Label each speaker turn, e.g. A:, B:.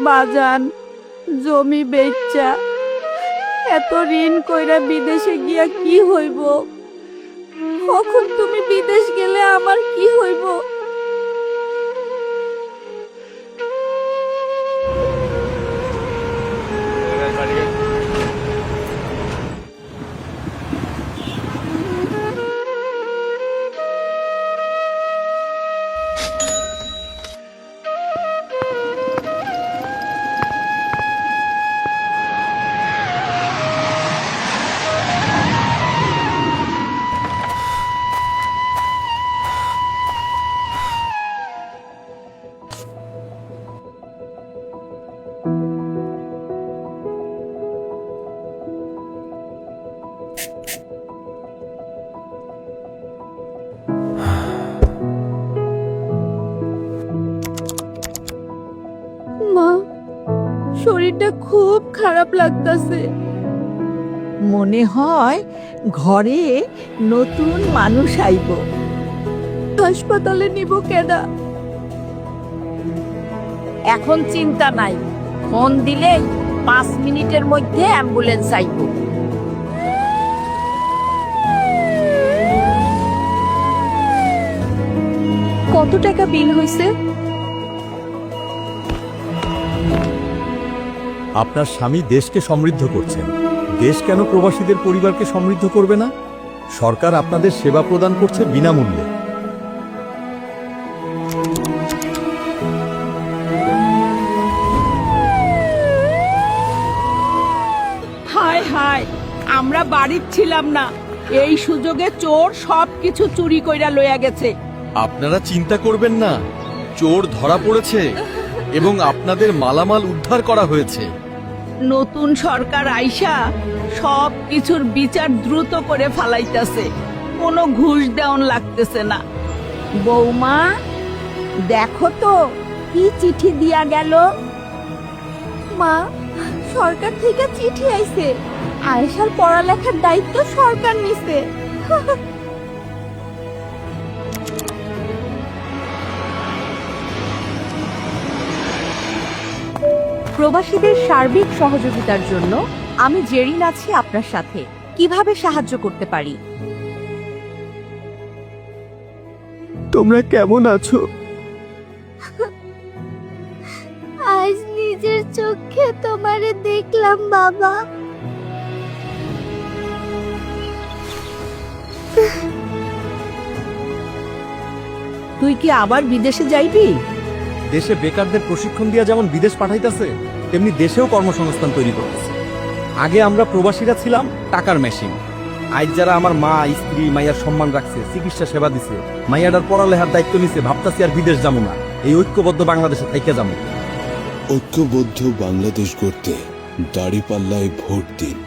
A: বাজান, জমি বেচা এত ঋণ কইরা বিদেশে গিয়া কি হইব? কখন তুমি বিদেশ গেলে আমার কি হইব? মা, শরীরটা খুব খারাপ লাগতাছে।
B: মনে হয় ঘরে নতুন মানুষ আইব।
A: হাসপাতালে নিব কেডা?
C: এখন চিন্তা নাই, ফোন দিলে 5 মিনিটের মধ্যে অ্যাম্বুলেন্স আইব।
A: কত টাকা বিল হইছে?
D: আপনার স্বামী দেশকে সমৃদ্ধ করছেন, দেশ কেন প্রবাসীদের পরিবারকে সমৃদ্ধ করবে না? সরকার আপনাদের সেবা প্রদান করছে বিনামূল্যে।
A: হায় হায়, আমরা বাড়ির ছিলাম না, এই সুযোগে চোর সবকিছু চুরি কইরা লইয়া গেছে।
E: আপনারা চিন্তা করবেন না, চোর ধরা পড়েছে এবং আপনাদের মালামাল উদ্ধার করা হয়েছে।
A: নতুন সরকার আইসা সব কিছুর বিচার দ্রুত করে ফালাইতেছে, কোনো ঘুষ দেওয়ান লাগতেছে না।
C: বৌমা, দেখো তো কি চিঠি দিয়া গেল।
A: মা, সরকার থেকে চিঠি আইছে, আয়েশার পড়ালেখার দায়িত্ব সরকার নিছে।
F: প্রবাসীদের সার্বিক সহযোগিতার জন্য আমি জেরিন আছি আপনার সাথে। কিভাবে সাহায্য করতে পারি?
D: তোমরা কেমন আছো?
A: আজ নিজের চোখে তোমারে দেখলাম বাবা।
B: তুই কি আবার বিদেশে যাইবি?
D: দেশে বেকারদের প্রশিক্ষণ দিয়া যেমন বিদেশ পাঠাইতেছে, তেমনি দেশেও কর্মসংস্থান তৈরি করতেছে। আগে আমরা প্রবাসীরা ছিলাম টাকার মেশিন, আজ যারা আমার মা, স্ত্রী, মাইয়ার সম্মান রাখছে, চিকিৎসা সেবা দিছে, মাইয়াটার পড়ালেখার দায়িত্ব নিছে, ভাবতাছি আর বিদেশ যাবো না, এই ঐক্যবদ্ধ বাংলাদেশে থাইকা যাবো।
G: ঐক্যবদ্ধ বাংলাদেশ গড়তে দাঁড়িপাল্লায় ভোট দিন।